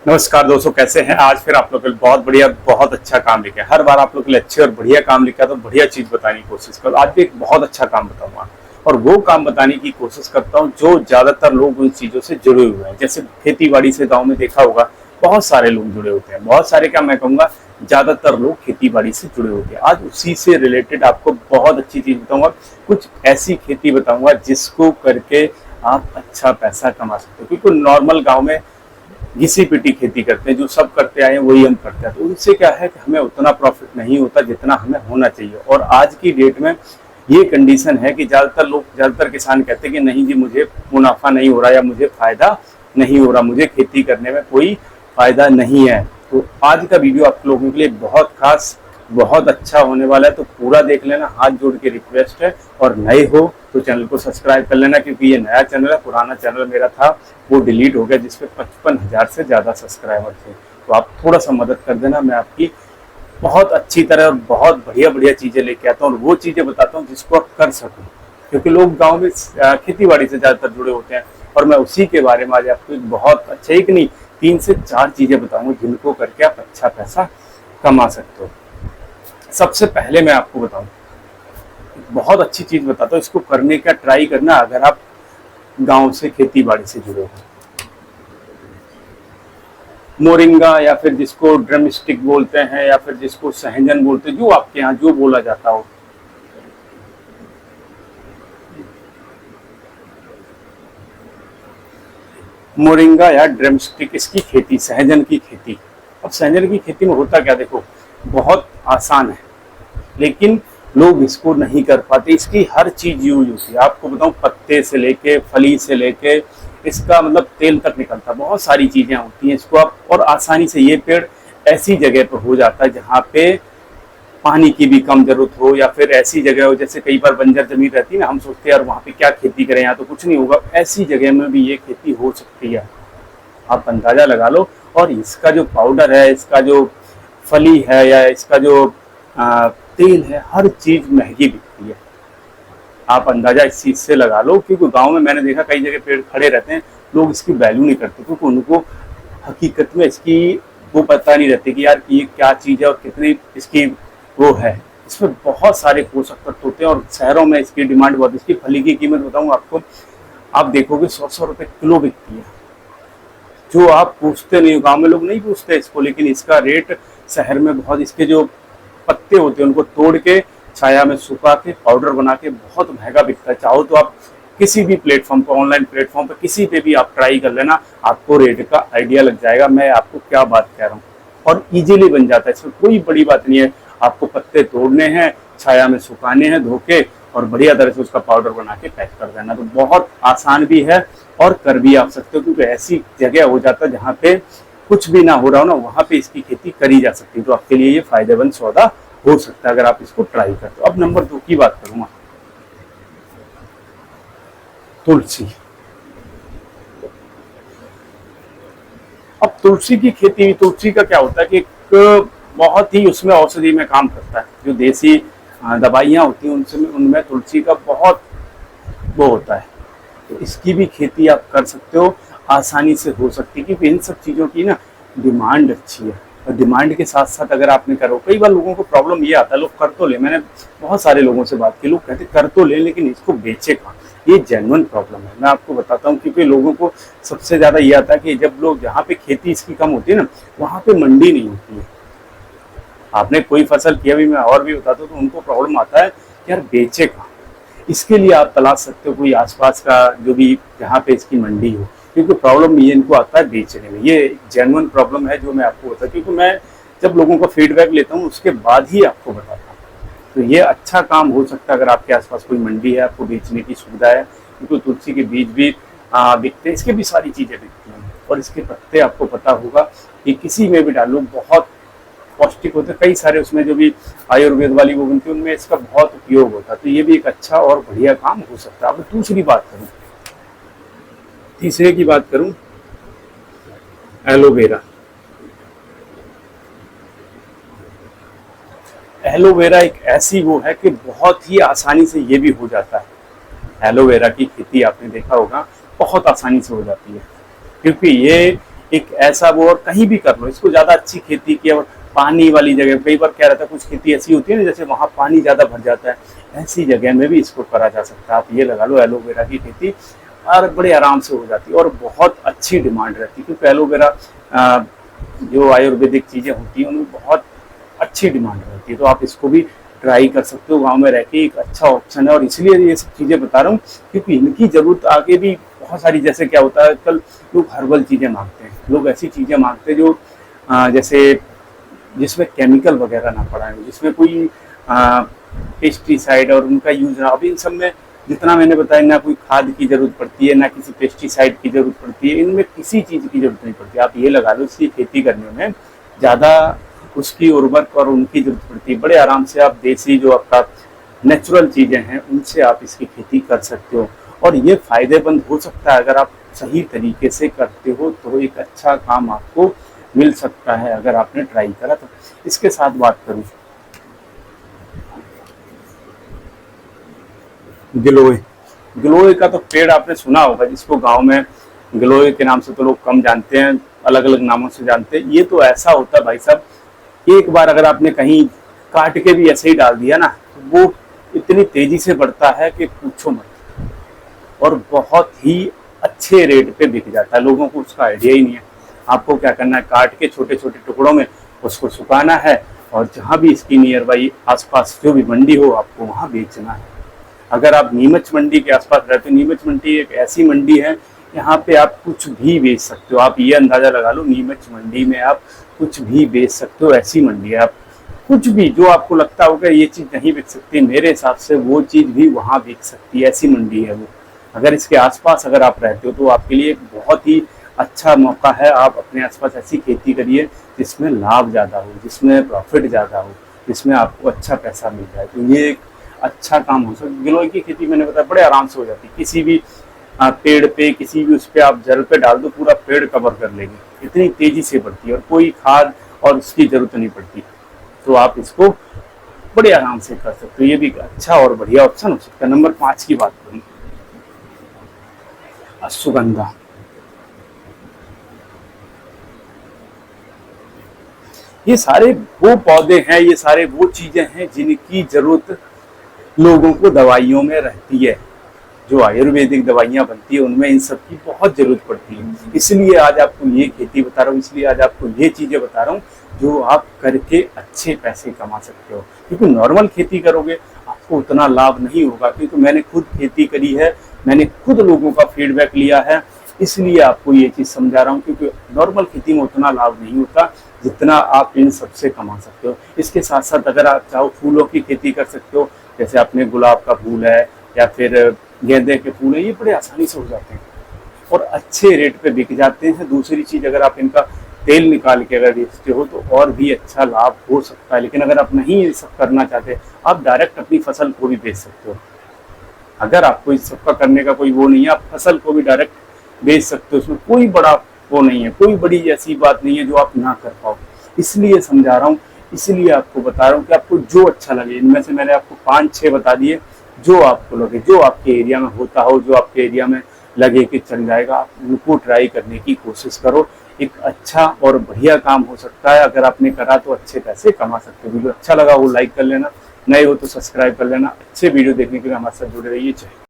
नमस्कार दोस्तों, कैसे हैं? आज फिर आप लोग के लिए बहुत बढ़िया, बहुत अच्छा काम लेके हर बार आप लोग के लिए अच्छे और बढ़िया काम लेके तो बढ़िया चीज बताने की कोशिश करो। आज भी एक बहुत अच्छा काम बताऊंगा और वो काम बताने की कोशिश करता हूँ जो ज्यादातर लोग उन चीजों से जुड़े हुए हैं। जैसे खेती बाड़ी से गाँव में देखा होगा, बहुत सारे लोग जुड़े होते हैं। बहुत सारे क्या मैं कहूँगा, ज्यादातर लोग खेती बाड़ी से जुड़े होते हैं। आज उसी से रिलेटेड आपको बहुत अच्छी चीज बताऊंगा। कुछ ऐसी खेती बताऊंगा जिसको करके आप अच्छा पैसा कमा सकते हो, क्योंकि नॉर्मल गाँव में घिसी पिटी खेती करते हैं, जो सब करते आए हैं वही हम करते हैं। तो उनसे क्या है कि हमें उतना प्रॉफिट नहीं होता जितना हमें होना चाहिए। और आज की डेट में ये कंडीशन है कि ज्यादातर किसान कहते हैं कि नहीं जी, मुझे मुनाफा नहीं हो रहा या मुझे फायदा नहीं हो रहा, मुझे खेती करने में कोई फायदा नहीं है। तो आज का वीडियो आप लोगों के लिए बहुत खास, बहुत अच्छा होने वाला है, तो पूरा देख लेना। हाथ जोड़ के रिक्वेस्ट है, और नए हो तो चैनल को सब्सक्राइब कर लेना, क्योंकि ये नया चैनल है। पुराना चैनल मेरा था वो डिलीट हो गया, जिसपे 55,000 से ज़्यादा सब्सक्राइबर थे। तो आप थोड़ा सा मदद कर देना। मैं आपकी बहुत अच्छी तरह और बहुत बढ़िया बढ़िया चीज़ें लेके आता हूँ, और वो चीज़ें बताता हूँ जिसको आप कर सको, क्योंकि लोग गाँव में खेती बाड़ी से ज़्यादातर जुड़े होते हैं। और मैं उसी के बारे में आज आपको एक बहुत अच्छा, एक नहीं 3 से 4 चीज़ें बताऊँगा जिनको करके आप अच्छा पैसा कमा सकते हो। सबसे पहले मैं आपको बताऊं, बहुत अच्छी चीज बताता हूँ, इसको करने का ट्राई करना अगर आप गांव से खेती बाड़ी से जुड़े हो। मोरिंगा, या फिर जिसको ड्रम स्टिक बोलते हैं, या फिर जिसको सहजन बोलते हैं, जो आपके यहाँ जो बोला जाता हो। मोरिंगा या ड्रम स्टिक, इसकी खेती, सहजन की खेती। अब सहजन की खेती में होता क्या, देखो बहुत आसान है, लेकिन लोग इसको नहीं कर पाते। इसकी हर चीज यूज होती है। आपको बताऊं, पत्ते से लेके, फली से लेके, इसका मतलब तेल तक निकलता है। बहुत सारी चीजें होती हैं इसको आप, और आसानी से ये पेड़ ऐसी जगह पर हो जाता है जहाँ पे पानी की भी कम जरूरत हो, या फिर ऐसी जगह हो, जैसे कई बार बंजर जमीन रहती है ना, हम सोचते हैं यार वहाँ पे क्या खेती करें, यहाँ तो कुछ नहीं होगा। ऐसी जगह में भी ये खेती हो सकती है, आप अंदाजा लगा लो। और इसका जो पाउडर है, इसका जो फली है, या इसका जो तेल है, हर चीज महंगी बिकती है। आप अंदाजा इस चीज से लगा लो, क्योंकि गांव में मैंने देखा कई जगह पेड़ खड़े रहते हैं, लोग इसकी वैल्यू नहीं करते, क्योंकि उनको हकीकत में इसकी वो पता नहीं रहती कि यार ये क्या चीज है और कितनी इसकी वो है। इसमें बहुत सारे पोषक तत्व होते हैं, और शहरों में इसकी डिमांड बहुत। इसकी फली की कीमत बताऊं आपको, आप देखोगे 100 रुपए किलो बिकती है, जो आप पूछते नहीं हो। गाँव में लोग नहीं पूछते इसको, लेकिन इसका रेट शहर में बहुत। इसके जो पत्ते होते हैं उनको तोड़ के छाया में सुखा के पाउडर बना के बहुत महंगा बिकता है। चाहो तो आप किसी भी प्लेटफॉर्म पर, ऑनलाइन प्लेटफॉर्म पर किसी पे भी आप ट्राई कर लेना, आपको रेट का आइडिया लग जाएगा मैं आपको क्या बात कह रहा हूँ। और इजीली बन जाता है, इसमें कोई बड़ी बात नहीं है। आपको पत्ते तोड़ने हैं, छाया में सुखाने हैं धो के, और बढ़िया तरह से उसका पाउडर बना के पैक कर देना। तो बहुत आसान भी है, और कर भी आप सकते हो, क्योंकि ऐसी जगह हो जाता है जहाँ पे कुछ भी ना हो रहा हो ना, वहाँ पे इसकी खेती करी जा सकती है। तो आपके लिए ये फायदेमंद सौदा हो सकता है अगर आप इसको ट्राई करते हो। अब नंबर 2 की बात करूंगा, तुलसी। अब तुलसी की खेती, तुलसी का क्या होता है कि एक बहुत ही उसमें औषधि में काम करता है। जो देसी दवाइयाँ होती हैं उनमें तुलसी का बहुत वो होता है। तो इसकी भी खेती आप कर सकते हो, आसानी से हो सकती है, क्योंकि इन सब चीज़ों की ना डिमांड अच्छी है। और डिमांड के साथ साथ अगर आपने करो, कई बार लोगों को प्रॉब्लम ये आता है, लोग कर तो ले, मैंने बहुत सारे लोगों से बात की, लोग कहते कर तो ले लेकिन इसको बेचे कहाँ। ये जेन्युइन प्रॉब्लम है, मैं आपको बताता हूँ। क्योंकि लोगों को सबसे ज़्यादा ये आता है कि जब लोग, जहाँ पे खेती इसकी कम होती है ना, वहाँ पे मंडी नहीं होती है। आपने कोई फसल किया भी, मैं और भी बताता हूँ, तो उनको प्रॉब्लम आता है कि यार बेचे कहाँ। इसके लिए आप तलाश सकते हो कोई आसपास का जो भी, जहाँ पे इसकी मंडी हो, क्योंकि प्रॉब्लम ये इनको आता है बेचने में। ये जेन्युइन प्रॉब्लम है जो मैं आपको बताता हूँ, क्योंकि मैं जब लोगों का फीडबैक लेता हूँ उसके बाद ही आपको बताता हूँ। तो ये अच्छा काम हो सकता है अगर आपके आसपास कोई मंडी है, आपको बेचने की सुविधा है, क्योंकि तुलसी के बीज भी बिकते हैं, इसके भी सारी चीज़ें बिकती हैं। और इसके पत्ते आपको पता होगा कि किसी में भी डालो, बहुत पौष्टिक होते हैं। कई सारे उसमें जो भी आयुर्वेद वाली वो बनती है, उनमें इसका बहुत उपयोग होता है। तो ये भी एक अच्छा और बढ़िया काम हो सकता है। अब दूसरी बात करूं, तीसरे की बात करूं, एलोवेरा। एलोवेरा एक ऐसी वो है कि बहुत ही आसानी से ये भी हो जाता है। एलोवेरा की खेती आपने देखा होगा बहुत आसानी से हो जाती है, क्योंकि ये एक ऐसा वो, और कहीं भी कर लो इसको, ज़्यादा अच्छी खेती की और पानी वाली जगह, कई बार क्या रहता है कुछ खेती ऐसी होती है ना जैसे वहाँ पानी ज़्यादा भर जाता है, ऐसी जगह में भी इसको करा जा सकता है। आप ये लगा लो एलोवेरा की खेती, और बड़े आराम से हो जाती है और बहुत अच्छी डिमांड रहती है, क्योंकि एलोवेरा जो आयुर्वेदिक चीज़ें होती हैं उनमें बहुत अच्छी डिमांड रहती है। तो आप इसको भी ट्राई कर सकते हो, गांव में रह के एक अच्छा ऑप्शन है। और इसलिए ये सब चीज़ें बता रहा हूँ क्योंकि इनकी ज़रूरत आगे भी बहुत सारी, जैसे क्या होता है आजकल लोग हर्बल चीज़ें मांगते हैं, लोग ऐसी चीज़ें मांगते हैं जो जैसे जिसमें केमिकल वगैरह ना पड़ा है, जिसमें कोई पेस्टिसाइड और उनका यूज ना। अभी इन सब में जितना मैंने बताया, ना कोई खाद की जरूरत पड़ती है, ना किसी पेस्टिसाइड की जरूरत पड़ती है, इनमें किसी चीज़ की जरूरत नहीं पड़ती। आप ये लगा लो इसकी खेती करने में ज़्यादा उसकी उर्वरक और उनकी जरूरत पड़ती है। बड़े आराम से आप देसी जो आपका नेचुरल चीज़ें हैं उनसे आप इसकी खेती कर सकते हो, और ये फायदेमंद हो सकता है अगर आप सही तरीके से करते हो तो एक अच्छा काम आपको मिल सकता है अगर आपने ट्राई करा तो। इसके साथ बात करूं गिलोय, गिलोय का तो पेड़ आपने सुना होगा, जिसको गांव में गिलोय के नाम से तो लोग कम जानते हैं, अलग अलग नामों से जानते हैं। ये तो ऐसा होता है भाई साहब, एक बार अगर आपने कहीं काट के भी ऐसे ही डाल दिया ना तो वो इतनी तेजी से बढ़ता है कि पूछो मत, और बहुत ही अच्छे रेट पे बिक जाता है। लोगों को उसका आइडिया ही नहीं है। आपको क्या करना है, काट के छोटे छोटे टुकड़ों में उसको सुखाना है, और जहाँ भी इसकी नियर बाई आसपास जो भी मंडी हो आपको वहाँ बेचना है। अगर आप नीमच मंडी के आसपास रहते हो, नीमच मंडी एक ऐसी मंडी है यहाँ पे आप कुछ भी बेच सकते हो। आप ये अंदाजा लगा लो नीमच मंडी में आप कुछ भी बेच सकते हो, ऐसी मंडी है। आप कुछ भी जो आपको लगता होगा ये चीज़ नहीं बिक सकती, मेरे हिसाब से वो चीज़ भी वहाँ बिक सकती है, ऐसी मंडी है वो। अगर इसके आसपास अगर आप रहते हो तो आपके लिए एक बहुत ही अच्छा मौका है। आप अपने आसपास ऐसी खेती करिए जिसमें लाभ ज़्यादा हो, जिसमें प्रॉफिट ज़्यादा हो, जिसमें आपको अच्छा पैसा मिल जाए। तो ये एक अच्छा काम हो सकता है। गिलोय की खेती मैंने बताया बड़े आराम से हो जाती है, किसी भी पेड़ पे, किसी भी उस पे आप जल पे डाल दो पूरा पेड़ कवर कर लेंगे, इतनी तेजी से बढ़ती है और कोई खाद और उसकी जरूरत नहीं पड़ती। तो आप इसको बड़े आराम से कर सकते हो, ये भी अच्छा और बढ़िया ऑप्शन हो सकता है। नंबर 5 की बात करूँ, अश्वगंधा। ये सारे वो पौधे हैं, ये सारे वो चीजें हैं जिनकी जरूरत लोगों को दवाइयों में रहती है। जो आयुर्वेदिक दवाइयाँ बनती है उनमें इन सब की बहुत जरूरत पड़ती है। इसलिए आज आपको ये खेती बता रहा हूँ, इसलिए आज आपको ये चीजें बता रहा हूँ जो आप करके अच्छे पैसे कमा सकते हो। क्योंकि नॉर्मल खेती करोगे आपको उतना लाभ नहीं होगा, क्योंकि मैंने खुद खेती करी है, मैंने खुद लोगों का फीडबैक लिया है, इसलिए आपको ये चीज़ समझा रहा हूँ। क्योंकि नॉर्मल खेती में उतना लाभ नहीं होता जितना आप इन सबसे कमा सकते हो। इसके साथ साथ अगर आप चाहो फूलों की खेती कर सकते हो, जैसे अपने गुलाब का फूल है या फिर गेंदे के फूल है, ये बड़े आसानी से हो जाते हैं और अच्छे रेट पे बिक जाते हैं। दूसरी चीज़, अगर आप इनका तेल निकाल के अगर बेचते हो तो और भी अच्छा लाभ हो सकता है। लेकिन अगर आप नहीं ये सब करना चाहते, आप डायरेक्ट अपनी फसल को भी बेच सकते हो। अगर आपको इस सब का करने का कोई वो नहीं है, आप फसल को भी डायरेक्ट बेच सकते हो, उसमें कोई बड़ा वो नहीं है, कोई बड़ी ऐसी बात नहीं है जो आप ना कर पाओ। इसलिए समझा रहा हूँ, इसलिए आपको बता रहा हूँ कि आपको जो अच्छा लगे, इनमें से मैंने आपको 5-6 बता दिए, जो आपको लगे, जो आपके एरिया में होता हो, जो आपके एरिया में लगे कि चल जाएगा, आप उनको ट्राई करने की कोशिश करो। एक अच्छा और बढ़िया काम हो सकता है, अगर आपने करा तो अच्छे पैसे कमा सकते हो। वीडियो अच्छा लगा हो लाइक कर लेना, नए हो तो सब्सक्राइब कर लेना। अच्छे वीडियो देखने के लिए हमारे साथ जुड़े रहिए। जय